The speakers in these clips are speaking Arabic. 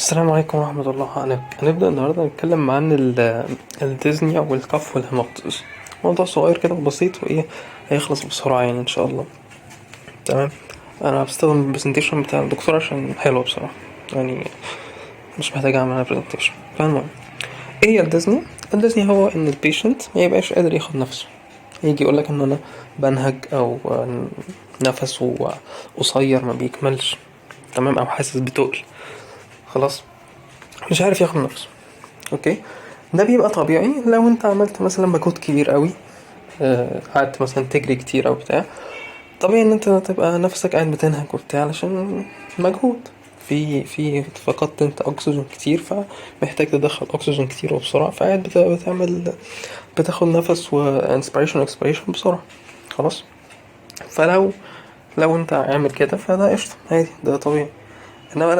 السلام عليكم ورحمة الله. هنبدأ النهاردة نتكلم عن الديزنيا والكف والهيموبتس. موضوع صغير كده وبسيط وإيه، هيخلص بسرعة يعني إن شاء الله. تمام. أنا بستخدم البرزنتيشن بتاع الدكتور عشان حلوة بصراحة، يعني مش محتاج أعمل برزنتيشن. فالمهم، إيه هي الديزني؟ الديزني هو إن البيشنت ميبقاش قادر ياخد نفسه، يجي يقولك إن أنا بنهج أو نفسه قصير ما بيكملش، تمام، أو حاسس بتقل، خلاص مش عارف ياخد نفسه. اوكي، ده بيبقى طبيعي لو انت عملت مثلا مجهود كبير قوي، قعدت مثلا تجري كتير او بتاع. طبيعي ان انت تبقى نفسك قاعد بتنهج وبتاع علشان مجهود، فقدت انت اكسجين كتير، فمحتاج تدخل اكسجين كتير وبسرعه، فقاعد بتاخد نفس وانسبيريشن واكسبيريشن بسرعه، خلاص. فلو انت عامل كده فده قشطه عادي، ده طبيعي. انما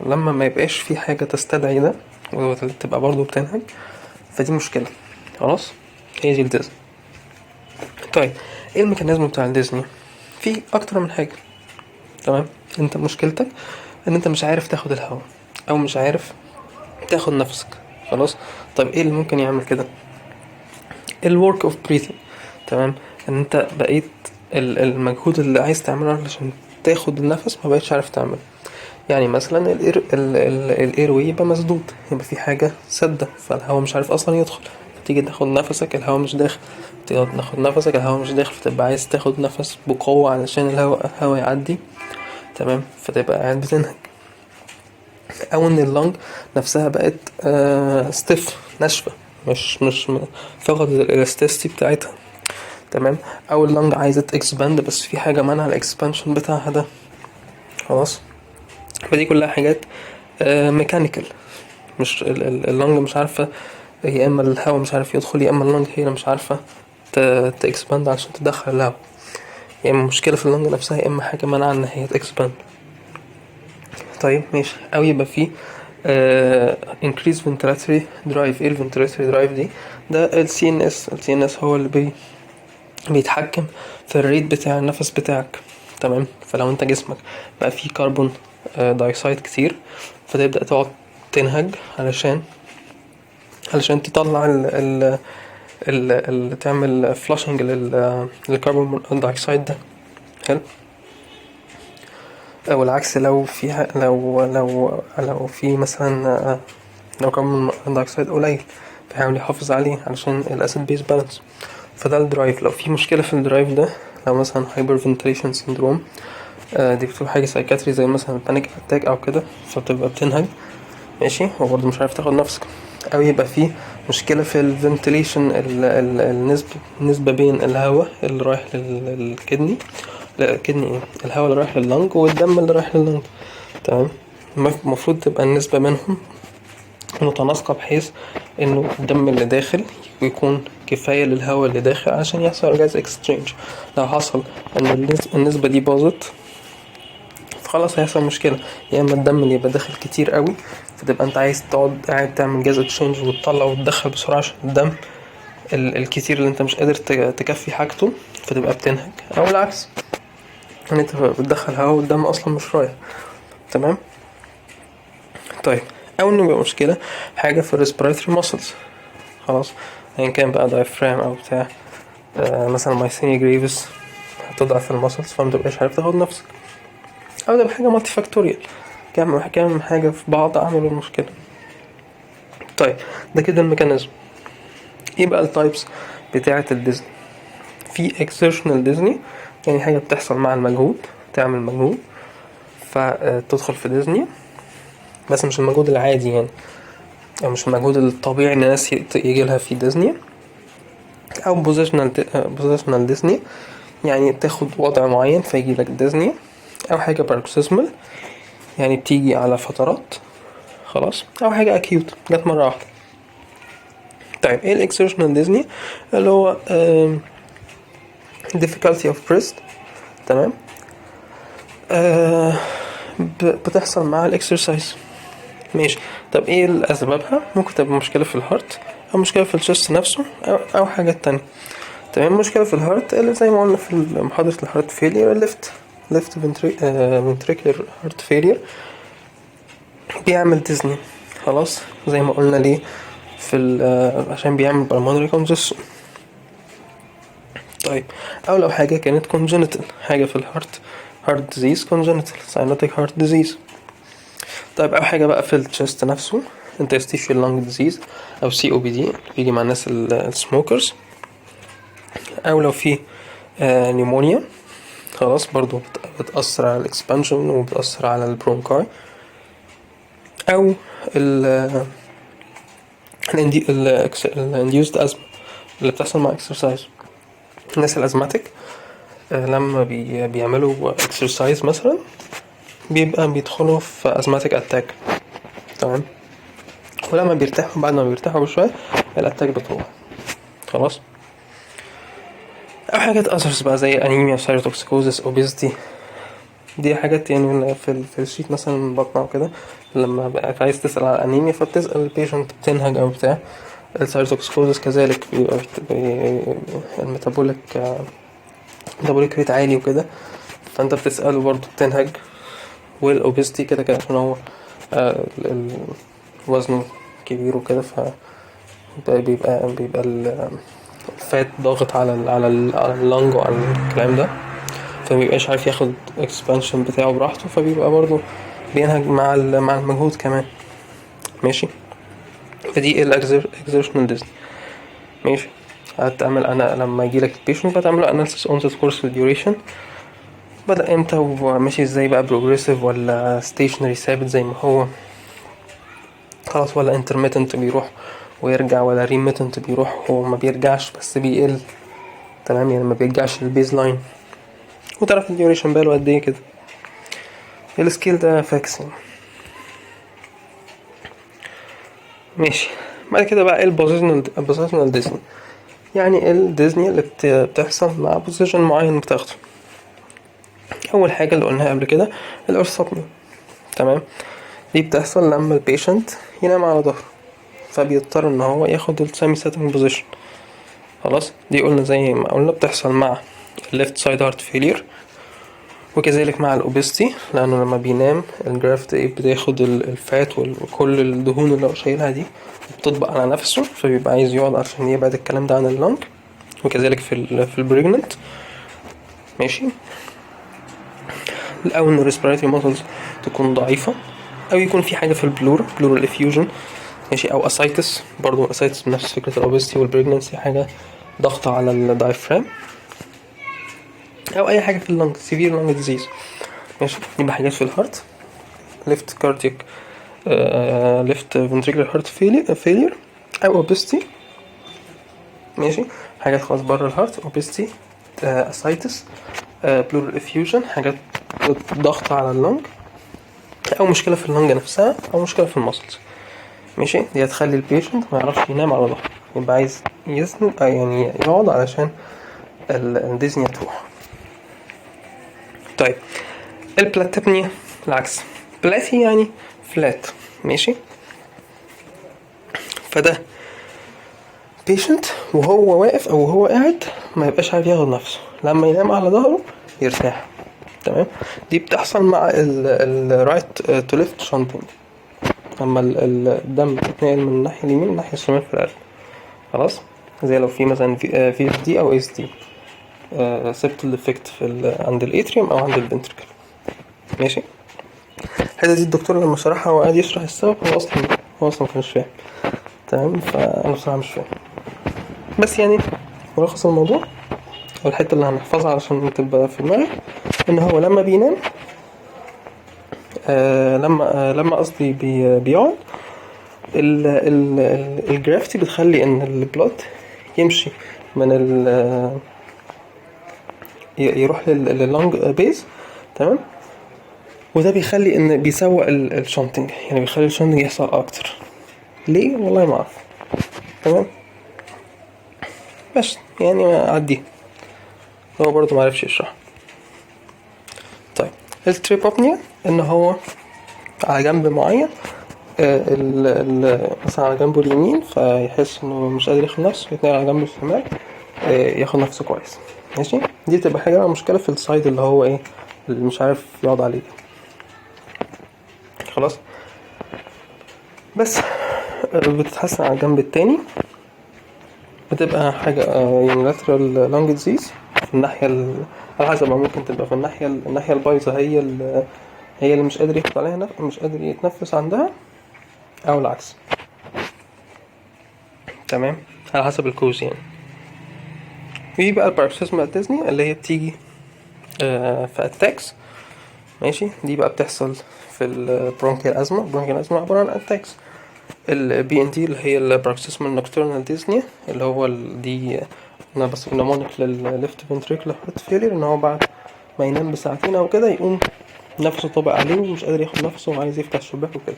لما ما يبقاش في حاجه تستدعي ده وتبقى برضو بتنهج، فدي مشكله، خلاص. هي دي الديزني. طيب، ايه الميكانيزم بتاع الديزني؟ في اكتر من حاجه، تمام. انت مشكلتك ان انت مش عارف تاخد الهواء او مش عارف تاخد نفسك، خلاص. طيب ايه اللي ممكن يعمل كده؟ الورك اوف بريثنج، تمام. ان انت بقيت المجهود اللي عايز تعمله علشان تاخد النفس ما بقيتش عارف تعمله. يعني مثلا الاير واي يبقى مسدود، يبقى في حاجه سده، فالهواء مش عارف اصلا يدخل، تيجي تاخد نفسك الهواء مش داخل، تيجي تاخد نفسك الهواء مش داخل، فتبقى عايز تاخد نفس بقوه علشان الهواء يعدي، تمام، فتبقى قاعد بتنهج. او ان اللنج نفسها بقت ستيف، ناشفه، مش فقدت الالاستيستي بتاعتها، تمام. او اللنج عايزه اكسباند بس في حاجه منع الاكسبانشن بتاعها ده، خلاص. فدي كلها حاجات ميكانيكال، مش اللنج مش عارفه، يا اما الهواء مش عارف يدخل، يا اما اللنج هي اللي مش عارفه تاكسباند عشان تدخل الهواء، يا اما مشكله في اللنج نفسها، يا اما حاجه منع ان هي تاكسباند. طيب ماشي. او يبقى فيه increase ventilatory drive. ايه ventilatory drive دي؟ ده ال CNS هو اللي بيتحكم في الريت بتاع النفس بتاعك، تمام. فلو انت جسمك بقى فيه كربون دايوكسيد كتير، فتبدأ تقعد تنهج علشان تطلع تعمل فلاشنج للكربون دايوكسيد ده، حلو. او العكس، لو في مثلا لو كربون دايوكسيد قليل، فحاول يحافظ عليه علشان الاسيد بيز بالانس. فده الدرايف. لو في مشكله في الدرايف ده، لو مثلا هايبر فنتريشن سيندروم، دي بتبقى حاجه سايكاتري زي مثلا بانيك اتاك او كده، فبتبقى بتنهج، ماشي، وبرضه مش عارف تاخد نفسك. او يبقى فيه مشكله في الفنتليشن، النسبه بين الهواء اللي رايح للكدني، لا الكدني ايه، الهواء اللي رايح لللنج والدم اللي رايح لللنج، تمام. المفروض تبقى النسبه بينهم متناسقه، بحيث انه الدم اللي داخل يكون كفايه للهواء اللي داخل عشان يحصل جاز اكستشينج. لو حصل ان النسبه دي باظت، خلاص هيحصل مشكله، يا اما الدم اللي يبقى داخل كتير قوي، فتبقى انت عايز تقعد قاعد تعمل جاز اكسشينج وتطلع وتدخل بسرعه عشان الدم الكتير اللي انت مش قادر تكفي حاجته، فتبقى بتنهج. او العكس، ان انت بتدخل هواء والدم اصلا مش رايح، تمام. طيب، او انه يبقى مشكله حاجه في الريسبيراتوري ماسلز، خلاص، يعني كان بقى دايفرام او بتاع، مثلا مايسينيا جريفس هتضعف الماسلز، فمتبقاش عارف تاخد نفسك. او ده حاجه مالتي فاكتوريال، كام حاجه في بعض عملوا المشكله. طيب، ده كده الميكانيزم. ايه بقى التايبس بتاعه الديزني؟ في اكسيرشنال ديزني، يعني حاجه بتحصل مع المجهود، تعمل مجهود فتدخل في ديزني، بس مش المجهود العادي يعني، او مش المجهود الطبيعي ان الناس يجي لها في ديزني. او بوزيشنال ديزني، يعني تاخد وضع معين فيجي لك ديزني. او حاجه باركسيزمال، يعني بتيجي على فترات، خلاص. او حاجه اكيوت جت مره واحده. طيب، ايه الاكسيرشنال ديزني؟ اللي هو difficulty of breath، تمام. بتحصل مع الاكسرسايز، ماشي. طب ايه اسبابها؟ ممكن تبقى مشكله في الهارت، او مشكله في الشست نفسه، او حاجات تانية، تمام. مشكله في الهارت اللي زي ما قلنا في محاضره الهارت فيلير، ليفت ventricular heart failure، بيعمل ديزني. خلاص زي ما قلنا ليه في عشان بيعمل pulmonary congestion. طيب او لو حاجة كانت congenital، حاجة في الهارت heart disease congenital cyanotic heart disease. طيب او حاجة بقى في الشست نفسه interstitial lung disease او COPD بيجي مع الناس السموكرز. او لو في نيمونيا خلاص برضو بتأثر على الاكسبانشن وبتأثر على البرونكاي. او الانديوزد ازمة اللي بتحصل مع اكسرسايز. الناس الازماتيك لما بيعملوا اكسرسايز مثلا بيبقى بيدخلوا في ازماتيك اتاك. تمام. ولما بيرتاحوا بعد ما بيرتاحوا بشوية الاتاك بتروح خلاص. او حاجات اثرز بقى زي انيميا سيروتوكسيكوزيس اوبيزيتي. دي حاجات يعني في الشيت مثلا بطنة وكده لما بقى عايز تسأل على انيميا فبتسأل البيشنت بتنهج او بتاع. السيروتوكسيكوزيس كذلك بيبقى الميتابوليك ريت عالي وكده فانت بتسأله برضو بتنهج. والاوبيزيتي كده كده عشان هو وزنه كبير وكده بيبقى الفات ضاغط على اللنج وعلى الكلام ده فمبيبقاش عارف ياخد اكسبانشن بتاعه براحته فبيبقى برضو بينهج مع المجهود كمان. ماشي. فدي الاكزيرشنال ديزني. ماشي. هتعمل انا لما يجيلك البيشنت بتعمله اناليسيس اون ذا كورس والديوريشن بدأ امتى وماشي ازاي بقى بروجريسيف ولا ستيشنري ثابت زي ما هو خلاص ولا انترميتنت بيروح ويرجع ولا ريميتنت بيروح هو ما بيرجعش بس بيقل. تمام يعني ما بيرجعش للبيز لاين. وتعرف الديوريشن باله قد ايه كده. السكيل ده فاكسين. ماشي. بعد كده بقى البوزيشنال ديزني يعني الديزني اللي بتحصل مع بوزيشن معين بتاخده. اول حاجه اللي قلناها قبل كده الارثوبنيا. تمام. دي بتحصل لما البيشنت ينام على ظهره فبيضطر ان هو ياخد السيمي سيتنج بوزيشن. خلاص دي قلنا زي ما قلنا بتحصل مع الليفت سايد هارت فيلير وكذلك مع الاوبستي لانه لما بينام الجرافت بتاخد الفات وكل الدهون اللي هو شايلها دي بتطبق على نفسه فبيبقى عايز يقعد عشان يبعد الكلام ده عن اللنج. وكذلك في البريجننت. ماشي. او ان الريسبيراتوري ماسلز تكون ضعيفه او يكون في حاجه في البلورال افيوجن. ماشي. او اسايتس برضو اسايتس بنفس فكره الاوبستي والبريجننسي حاجه ضغط على الدايفرام او اي حاجه في اللنج سيفير لانج ديزيز. ماشي. يبقى حاجات في الهارت ليفت كاردياك ليفت فنتريكولار هارت فيلير او اوبستي. ماشي. حاجات خاص بره الهارت اوبستي اسايتس بلورال افيوجن حاجات ضغط على اللنج او مشكله في اللنج نفسها او مشكله في المسلز. ماشي. دي هتخلي البيشنت ما يعرفش ينام على ظهره يبقى عايز يسند يعني يقعد علشان الديزنيا تروح. طيب البلاتيبنيا العكس. بلاتي يعني فلات. ماشي. فده بيشنت وهو واقف او وهو قاعد ما يبقاش عارف ياخد نفسه لما ينام على ظهره يرتاح. تمام. دي بتحصل مع الرايت تو ليفت شانتنج لما الدم يتنقل من الناحيه اليمين للناحيه الشمال في القلب. خلاص زي لو في مثلا في دي او اس دي سبتال ديفكت عند الاتريوم او عند الفنتركل. ماشي. الحته دي الدكتور لما شرحها وقعد يشرح السبب هو اصلا ما كانش فاهم. تمام. فانا بصراحه مش فاهم بس يعني ملخص الموضوع والحته اللي هنحفظها علشان تبقى في دماغك ان هو لما بينام لما قصدي بيقعد الجرافتي بتخلي ان البلود يمشي من يروح لللونج بيز. تمام. وده بيخلي ان بيسوق الشنطنج يعني بيخلي الشنطنج يحصل اكتر. ليه والله ما اعرف. تمام. بس يعني اعديه هو برضو ما عرفش يشرح. طيب التريب ابنيا ان هو على جنب معين مثلا على جنبه اليمين فيحس انه مش قادر ياخد نفسه يتنقل على جنبه الشمال ياخد نفسه كويس. ماشي. دي تبقى حاجه مشكله في السايد اللي هو اللي مش عارف يقعد عليه. خلاص. بس بتتحسن على الجنب التاني، بتبقى حاجة unilateral lung disease في الناحية على حسب، ممكن تبقى في الناحية البايظة، هي اللي مش قادر ياخد عليها مش قادر يتنفس عندها، أو العكس. تمام، على حسب الكوز يعني. في بقى الباروكسيزمال ديزني اللي هي بتيجي في اتاكس. ماشي، دي بقى بتحصل في البرونكيال ازمة. البرونكيال ازمة عبارة عن اتاكس. البي ان دي اللي هي الباروكسيزمال نوكتورنال ديزني، اللي هو دي انا بس نمونيك للليفت فنتريكولار هارت فيلير، ان هو بعد ما ينام بساعتين او كده يقوم نفسه طبق عليه ومش قادر ياخد نفسه وعايز يفتح الشباك وكده.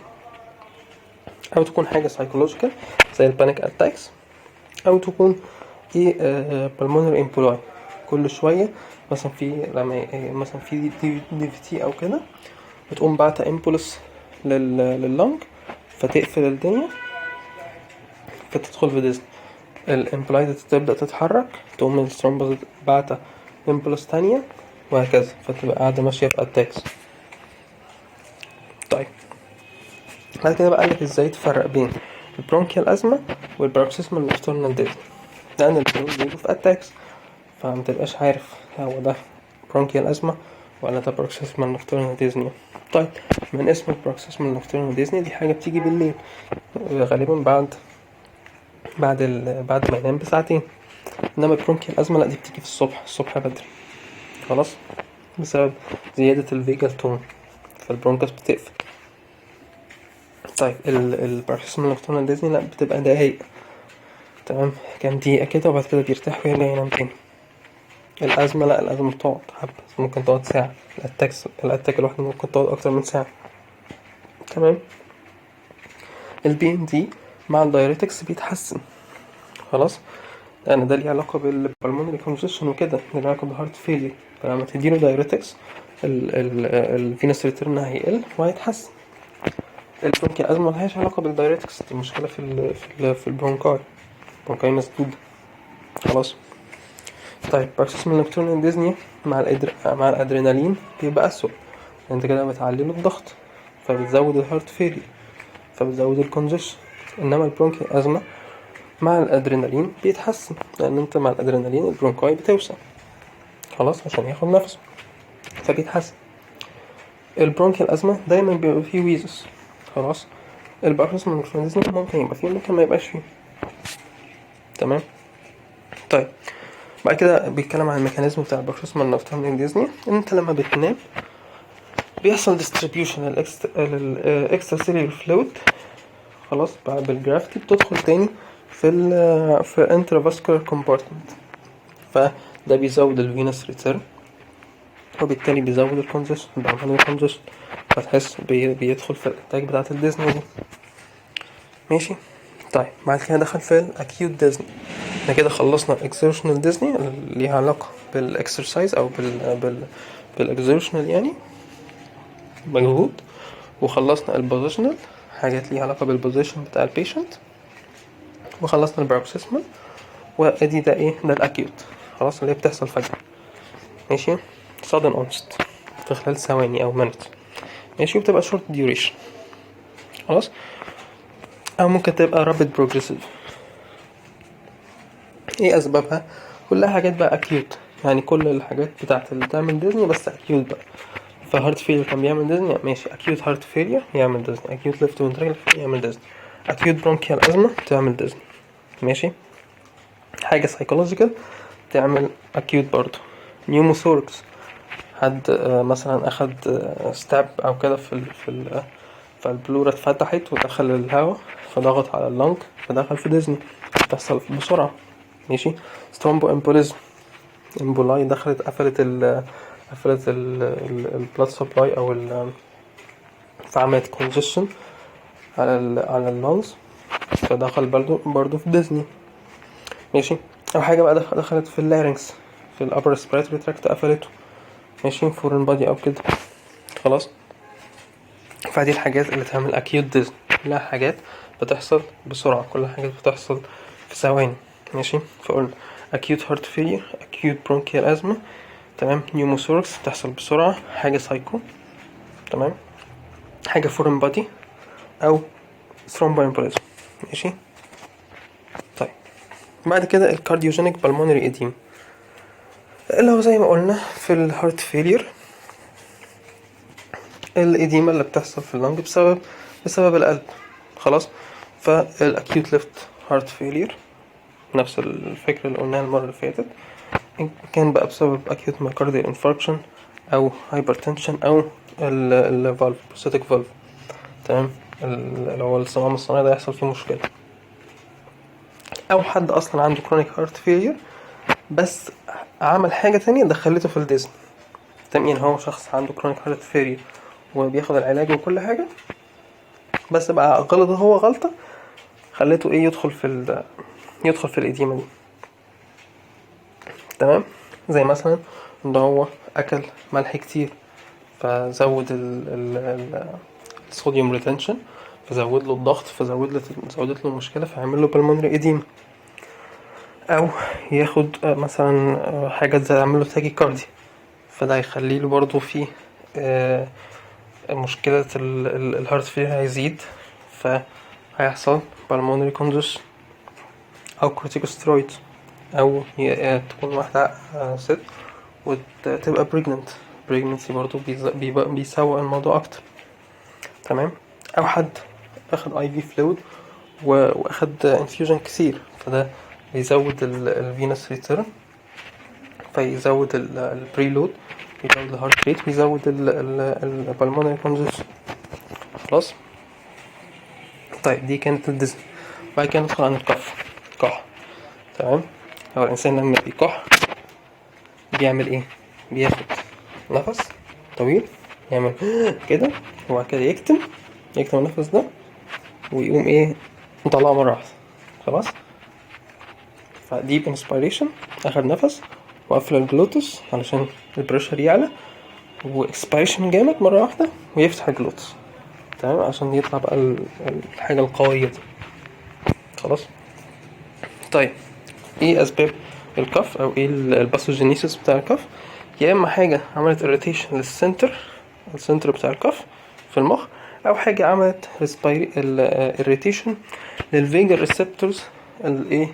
او تكون حاجة سايكولوجيكال زي البانيك اتاكس، او تكون بالمونري امبولاي. كل شوية مثلا لما مثلا في دي في تي او كده، بتقوم بعت امبولس لللنج فتقفل الدنيا فتدخل في ديزني. الامبلاي تبدأ تتحرك، تقوم الثرومبوز بعت امبولس تانية، وهكذا، فتبقى قاعدة ماشية في اتاكس. طيب بعد كده بقى قالك ازاي تفرق بين البرونكيال ازمة والباروكسيزمال نوكتورنال ديزني، لأن الاتنين بيجوا في اتاكس، فمتبقاش عارف هو ده برونكيال ازمة ولا ده باروكسيزمال نوكتورنال ديزني. طيب من اسم الباروكسيزمال نوكتورنال ديزني، دي حاجة بتيجي بالليل غالبا بعد ما ينام بساعتين. انما البرونكيال ازمة لا، دي بتيجي في الصبح بدري خلاص، بسبب زيادة الفيجال تون، فالبرونكس بتقفل. طيب الباروكسيزمال نوكتورنال ديزني لا، بتبقى دقايق، تمام، كام دقيقة كده وبعد كده بيرتاح ويرجع ينام تاني. الأزمة لا، الأزمة بتقعد حبة، ممكن تقعد ساعة. الأتاك الواحدة ممكن تقعد أكتر من ساعة. تمام. البي ام دي مع الدايريتكس بيتحسن خلاص، لأن ده ليه علاقة بالبلمونري كونجيشن وكده، ليه علاقة بالهارت فيلير. فلما تديله دايريتكس الفينس ريتيرن هيقل وهيتحسن. البرونكي أزمة ملهاش علاقة بالدايريتكس، دي مشكلة في البرونكاي مسدود خلاص. طيب باروكسيزمال نوكتورنال ديزني مع الادرينالين بيبقى أسوأ، انت كده بتعلي له الضغط، فبتزود الهارت فيلير، فبتزود الكونجيشن. انما البرونكي أزمة مع الادرينالين بيتحسن، لان انت مع الادرينالين البرونكاي بتوسع خلاص عشان ياخد نفسه، فبيتحسن. البرونكيال أزمة دايما بيبقى فيه ويزس خلاص. الباروكسيزمال نوكتورنال ديزني ممكن يبقى فيه، ممكن ما يبقاش فيه. تمام. طيب بعد كده بيتكلم عن الميكانيزم بتاع الباروكسيزمال نوكتورنال ديزني. ان انت لما بتنام بيحصل distribution الاكسترا سيلولر فلويد خلاص، بعد بالجرافتي بتدخل تاني في intravascular compartment، فده بيزود الفينس ريتيرن، وبالتالي بيزود الكونجيشن، بيعمل الكونجيشن، فتحس بيدخل في الاتاك بتاعة الديزني دي. ماشي. طيب بعد كده دخل في الاكيوت ديزني. احنا كده خلصنا الاكسيرشنال ديزني اللي ليها علاقة بالاكسرسايز او بالاكسيرشنال يعني مجهود، وخلصنا البوزيشنال حاجات ليها علاقة بالبوزيشن بتاع البيشنت، وخلصنا الباروكسيزمال، وادي ده ايه، ده الاكيوت خلاص، اللي هي بتحصل فجأة. ماشي، sudden onset في خلال ثواني او minutes. ماشي، وبتبقى short duration خلاص، او ممكن تبقى rapid progressive. ايه اسبابها؟ كلها حاجات بقى acute، يعني كل الحاجات بتاعت اللي تعمل ديزني بس acute بقى. فهارت فيلير كان بيعمل ديزني، ماشي، acute heart failure يعمل ديزني، acute left ventricular يعمل ديزني، acute bronchial asthma تعمل ديزني. ماشي، حاجة psychological تعمل acute برضو. pneumothorax، حد مثلا اخد ستاب او كده فالبلورة اتفتحت ودخل الهواء فضغط على اللنج فدخل في ديزني، بتحصل بسرعة. ماشي. سترومبو امبوليزم، امبولاي دخلت قفلت البلاد سبلاي او فعملت كونجيشن على اللنجز، فدخل برضو في ديزني. ماشي. او حاجة بقى دخلت في اللارynx، في الابر ريسبيراتوري تراكت قفلته. ماشي، فورن بادي او كده خلاص. فدي الحاجات اللي تعمل اكيوت ديزني، كلها حاجات بتحصل بسرعة، كلها حاجات بتحصل في ثواني. ماشي، فقلنا acute heart failure، acute bronchial asthma، تمام، pneumothorax بتحصل بسرعة، حاجة سايكو، تمام، حاجة foreign body او ثرومبوامبوليزم. ماشي. طيب بعد كده الكارديوجينيك بالمونري اديم اللي هو زي ما قلنا في الهارت فيلير، الإديمة اللي بتحصل في اللنج بسبب القلب. خلاص. فالأكيوت ليفت هارت فيلير نفس الفكرة اللي قلناها المرة اللي فاتت، إن كان بقى بسبب acute myocardial infarction أو hypertension أو الفالف prosthetic valve. تمام. اللي هو الصمام الصناعي ده يحصل فيه مشكلة، أو حد أصلا عنده chronic heart failure بس عمل حاجة تانية دخلته في الديزن. تمام. يعني هو شخص عنده chronic heart failure وبياخد العلاج وكل حاجة، بس بقى غلط هو غلطة خليته ايه يدخل في الإديمة دي. تمام. زي مثلا ان هو اكل ملح كتير فزود الصوديوم ريتنشن، فزود له الضغط، زودت له المشكلة فعمل له بالمونري إديمة. او ياخد مثلا حاجة زي يعمل له تاكيكارديا، فده هيخلي له برضه فيه مشكلة الهارت فيلير هيزيد، فهيحصل بالمونري كونجس او كورتيكوستيرويد، او تكون واحدة ست وتبقى pregnancy برضو بيسوء الموضوع اكتر. تمام. او حد اخد IV fluid واخد infusion كتير، فده بيزود الفينوس ريتيرن، فيزود البريلود، بيزود الهارت ريت، بيزود البلمونري كونجس. خلاص. طيب دي كانت الديزني. بعد كده ندخل عن الكح. تمام. هو الانسان لما بيكح بيعمل ايه؟ بياخد نفس طويل، يعمل كده وبعد كده يكتم النفس ده ويقوم ايه مطلعه مرة واحدة. خلاص. فديب انسبيريشن، اخد نفس وقفل الجلوتس علشان البريشر يعلى، واكسبيريشن جامد مرة واحدة ويفتح الجلوتس. تمام. عشان يطلع بقى الحاجة القوية دي. خلاص. طيب ايه اسباب الكف او ايه الباثوجينيسيس بتاع الكف؟ يا اما حاجه عملت irritation السنتر بتاع الكف في المخ، او حاجه عملت irritation للفيجا ريسبتورز الايه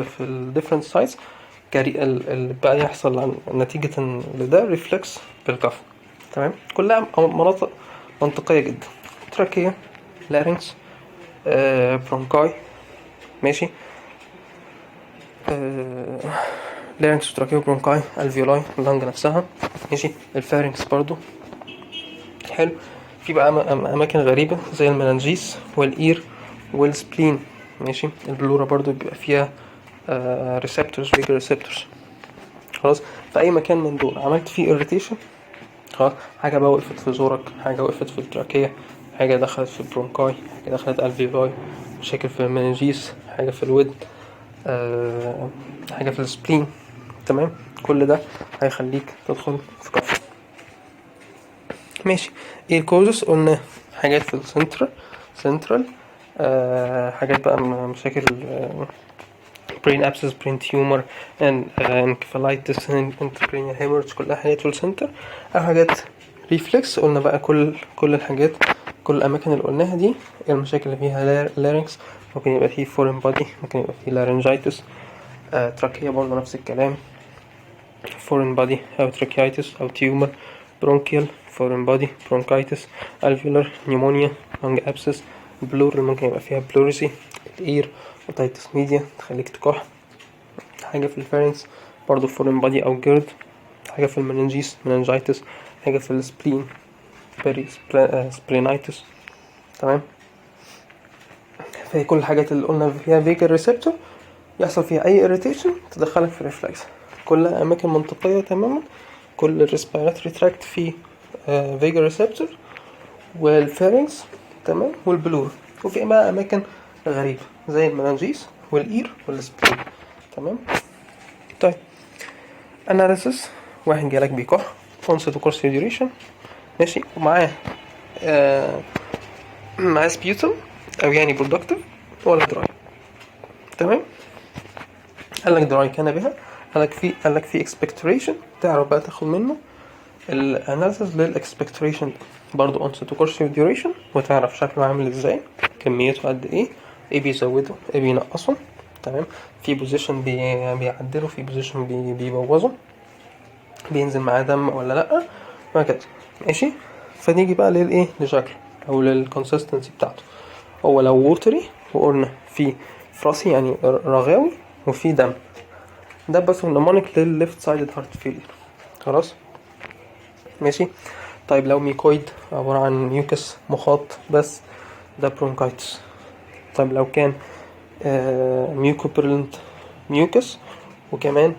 في الديفرنت سايتس اللي بقى يحصل نتيجه لده ريفلكس بالكف. تمام. كلها مناطق منطقيه جدا: تراكيه، لارynx، برونكاي. ماشي. لارنكس وتراكيو برونكاي، الفيولاي، اللنج نفسها. ماشي. الفارنكس برضو. حلو. في بقى اماكن غريبه زي المننجيس والاير والسبلين. ماشي. البلورا برضو بيبقى فيها ريسبتورز، فيجر ريسبتورز. خلاص. في اي مكان من دول عملت فيه irritation، خلاص، حاجه بقى وقفت في زورك، حاجه وقفت في التراكيه، حاجه دخلت في البرونكاي، حاجه دخلت الفيولاي، مشاكل في المننجيس، حاجه في الود، حاجة في السبلين. تمام. كل ده هيخليك تدخل في كف. ماشي. ايه الكوزس؟ قلنا حاجات في سنترال حاجات بقى مشاكل brain abscess, brain tumor, encephalitis, intracranial hemorrhage، كلها حاجات في السنتر. او حاجات ريفلكس. قلنا بقى كل الحاجات، كل الاماكن اللي قلناها دي المشاكل اللي فيها larynx، ممكن يبقى فيه foreign body، ممكن يبقى فيه laryngitis. تراكية برضه نفس الكلام، foreign body أو tracheitis أو tumor. bronchial foreign body bronchitis. alveolar pneumonia lung abscess. blur ممكن يبقى فيها pleurisy. ear otitis media تخليك تكح. حاجة في الفارنكس برضه foreign body أو جرد. حاجة في المننجيس meningitis. حاجة في السبلين splenitis. تمام. فهي كل الحاجات اللي قلنا فيها vagal receptor يحصل فيها اي irritation تدخلك في ريفلكس. كلها اماكن منطقيه تماما. كل الريسبيراتوري تراكت فيه فيجا ريسبتور والفارنكس. تمام. والبلور. وفي بقى اماكن غريبه زي المننجيس والاير والسبلين. تمام. طيب اناليسيس: واحد جالك بيكح onset وكورس duration. ماشي. ومعاه معاه سبيوتم او يعني برودكتيف ولا دراي. تمام. قال لك دراي كان بها، قال لك في expectoration، تعرف بقى تاخد منه الاناليسيس للاكسبكتريشن برضو onset وكورس duration، وتعرف شكله عامل ازاي، كميته قد ايه بيزوده ايه بينقصه، تمام. في بوزيشن بيعدله، في بوزيشن بيبوظه، بينزل معاه دم ولا لا، وهكذا. ماشي. فنيجي بقى للايه، لشكله او للكونسيستنسي بتاعته. هو لو ووتري وقلنا في فراسي يعني رغاوي وفي دم، ده بس نمونيك للليفت سايد هارت فيلير. خلاص ماشي. طيب لو ميكويد عبارة عن ميوكس مخاط بس، ده برونكايتس. طيب لو كان ميوكوبرلنت ميوكس وكمان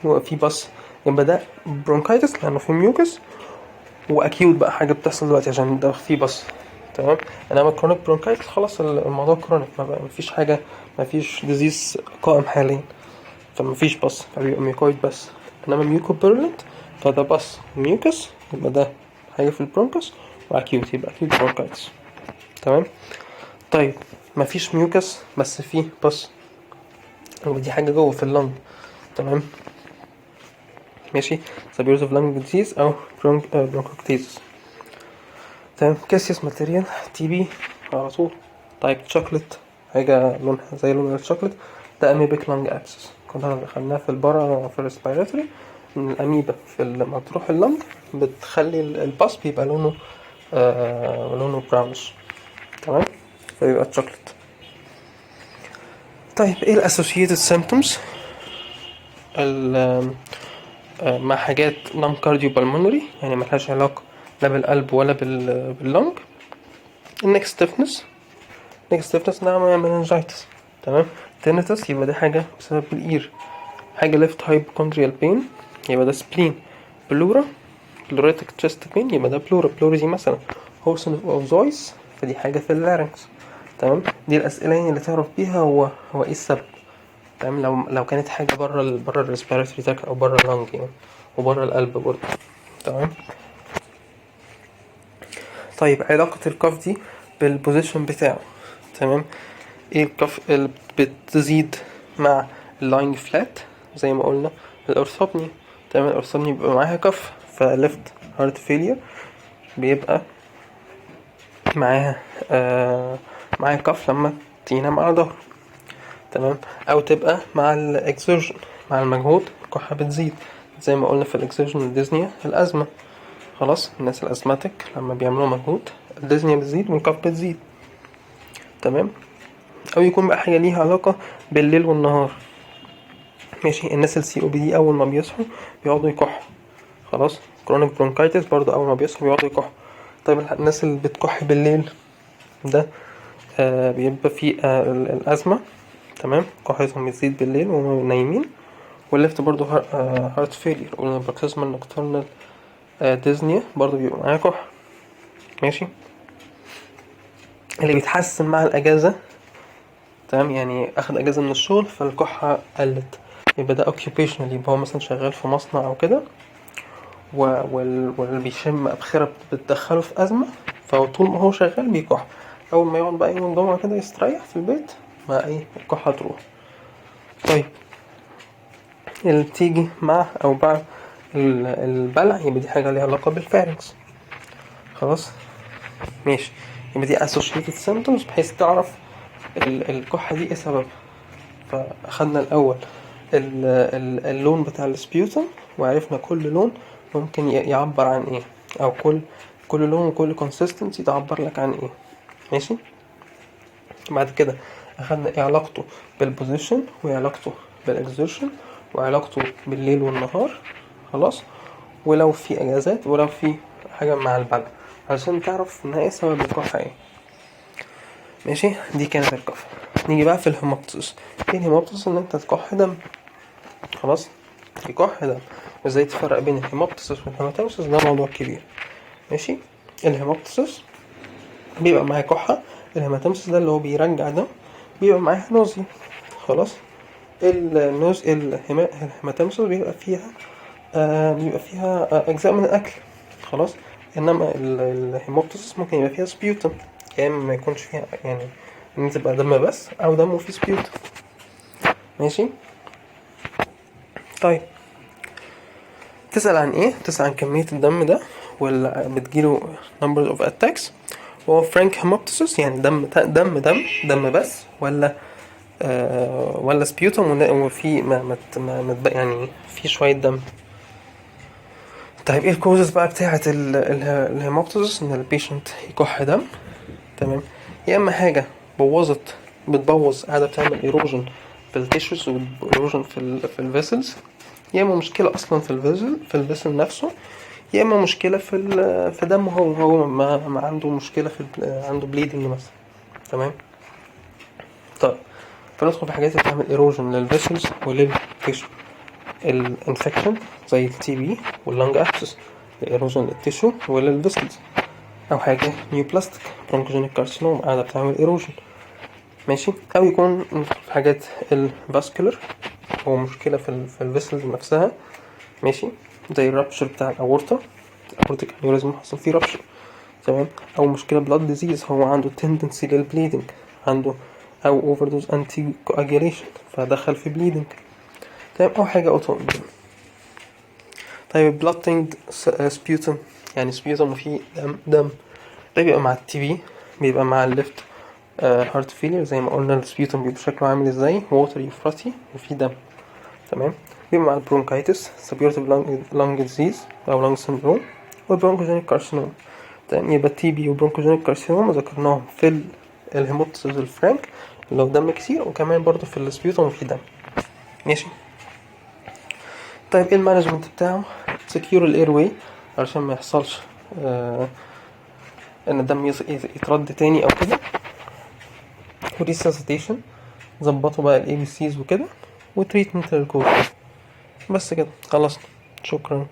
في بس، يبقى ده برونكايتس لانه في ميوكس واكيوت بقى حاجه بتحصل دلوقتي عشان ده في بس، تمام. انما الكرونيك برونكايتس خلاص الموضوع كرونيك، ما فيش حاجه، ما فيش ديزيز قائم حاليا، فما فيش بس، فبيبقى ميوكويد بس. انما ميوكوبرلنت فده بس ميوكس، يبقى ده حاجه في البرونكس، واكيوت يبقى اكيوت برونكايتس، تمام. طيب ما فيش ميوكس بس فيه بس، ودي حاجه جوه في اللنج، تمام. ماشي. سبيروز اوف لانج ديزيز او برونكوكتيزس، تمام. كاسيوس ماتيريال تي بي على طول. طيب شوكليت، حاجه لونها زي لون الشوكليت، ده اميبيك لانج ابسس، كنا دخلناه في البارا في الريسبيراتوري، ان الاميبا في لما تروح اللنج بتخلي الباس بيبقى لونه لونه براونش، تمام، فيبقى شوكليت. طيب ايه الاسوشيتد سيمبتومز مع حاجات نون كارديو بالمونري، يعني ملهاش علاقة لا بالقلب ولا باللنج؟ النك ستيفنس، ده مننجايتس، تمام. تينيتس يبقى دي حاجة بسبب الإير. حاجة ليفت هايبوكوندريال بين يبقى ده سبلين. بلورا، بلوريتك تشست بين يبقى ده بلورا دي مثلا هورسون اوف زويس، فدي حاجة في اللارنكس، تمام. دي الأسئلة يعني اللي تعرف بيها هو ايه السبب، تمام. لو كانت حاجة بره الريسبيراتوري تراكت او بره اللنج يعني، وبره القلب برضه، تمام. طيب علاقة الكف دي بالبوزيشن بتاعه، تمام. ايه الكف اللي بتزيد مع اللاينج فلات زي ما قلنا؟ الارثوبني، تمام. الارثوبني بيبقى معاها كف، فليفت هارت فيلير بيبقى معاها معاها كف لما تينام على ظهره، تمام. او تبقى مع الاكسجن، مع المجهود الكحة بتزيد زي ما قلنا في الاكسجن الديزنيا الازمة. خلاص الناس الازماتيك لما بيعملوا مجهود الديزنيا بتزيد والكف بتزيد، تمام. او يكون بقى حاجة ليها علاقة بالليل والنهار، ماشي. الناس السي او بي دي اول ما بيصحوا بيقعدوا يكحوا، خلاص. كرونيك برونكايتس برضو اول ما بيصحوا بيقعدوا يكحوا. طيب الناس اللي بتكح بالليل ده بيبقى فيه الازمة، تمام. كحتهم بتزيد بالليل وهم نايمين. والليفت برضو هارت فيلير، قلنا بروكسيزمال نوكتورنال ديزنيا برضو بيبقى معاه كح، ماشي. اللي بيتحسن مع الاجازة، تمام، يعني اخد اجازة من الشغل فالكحة قلت، يبقى ده اوكيوبيشنال، يبقى هو مثلا شغال في مصنع او كده واللي بيشم أبخرة بتدخله في أزمة، فهو طول ما هو شغال بيكح. أول ما يقعد بقى يوم الجمعة كده يستريح في البيت مع ايه الكحة تروح. طيب اللي بتيجي مع أو بعد البلع يبقى دي حاجة ليها علاقة بالفارنكس، خلاص ماشي. يبقى دي associated symptoms بحيث تعرف الكحة دي ايه سبب. فأخدنا الأول اللون بتاع السبيوتم، وعرفنا كل لون ممكن يعبر عن ايه، او كل لون وكل consistency تعبر لك عن ايه، ماشي. بعد كده اخدنا ايه علاقته بالبوزيشن، وعلاقته بالاكزertion، وعلاقته بالليل والنهار، خلاص. ولو في اجازات، ولو في حاجة مع البلع، عشان تعرف ان ايه سبب الكحة ايه، ماشي. دي كانت الكحة. نيجي بقى في الهيموبتسيس. ايه الهيموبتسيس؟ ان انت تكح دم، خلاص. يكح دم. ازاي تفرق بين الهيموبتسيس والهيماتيمسيس؟ ده موضوع كبير، ماشي. الهيموبتسيس بيبقى معاه كحة، الهيماتيمسيس ده اللي هو بيرجع دم بيبقى معاه نوزي، خلاص. الهيماتيمسيس بيبقى فيها اجزاء من الاكل، خلاص. انما الهيموبتسيس ممكن يبقى فيها سبيوتم، يا اما ما يكونش فيها، يعني ان تبقى دم بس او دم وفيه سبيوتم، ماشي. طيب تسأل عن ايه؟ تسأل عن كمية الدم ده ولا بتجيله numbers of attacks، وهو فرانك هيموبتيسيس يعني دم بس، ولا ولا سبيوتم وفي يعني في شوية دم. طيب ايه الكوزز بقى بتاعة الهيموبتيسيس؟ ان البيشنت يكح دم، تمام، يا اما حاجة بتبوظ قاعدة بتعمل ايروجن في التيشوز وايروجن في الفيسلز، يا اما مشكلة اصلا في الفيسل نفسه، يا اما مشكلة في دمه، هو ما عنده مشكلة عنده بليدنج مثلا، تمام. طيب فندخل في حاجات بتعمل ايروجن للفيسلز وللتيشو. الانفكشن زي التي بي واللنج ابسس، الايروجن للتيشو وللفيسلز، او حاجه نيوبلاستيك برونكوجينيك كارسينوم قاعده بتعمل ايروجن، ماشي. او يكون في حاجات الفاسكولار، هو مشكله في الفيسلز نفسها، ماشي، زي الرابشر بتاع الاورطه، الاورتيك انيوريزم حصل فيه رابشر، تمام. او مشكله بلاد ديزيز، هو عنده تندنسي للبليدنج، عنده او اوفردوز انتي كواجيليشن فدخل في بليدنج، تمام. او حاجه اوتو. طيب بلوتنج سبيوتم، يعني سبيوتم وفيه دم، ده بيبقى مع التي بي، بيبقى مع الليفت هارت فيلير، زي ما قلنا السبيوتم بيبقى شكله عامل ازاي، ووتري فراتي وفيه دم، تمام. بيبقى مع البرونكايتس سبيورتيف لانج ديزيز او لانج سندروم، والبرونكوجينيك كارسينوم، تمام. يبقى التي بي والبرونكوجينيك كارسينوم ذكرناهم في الهيموبتيسيس الفرانك اللي هو دم كتير، وكمان برضو في السبيوتم وفيه دم، ماشي. طيب ايه المانجمنت بتاعه؟ سكيور الاير واي علشان ما يحصلش ان الدم يترد تاني او كده، وريساسيتيشن ظبطوا بقى الاي بي سيز وكده، وتريتمنت للكوفيد. بس كده خلصنا، شكرا.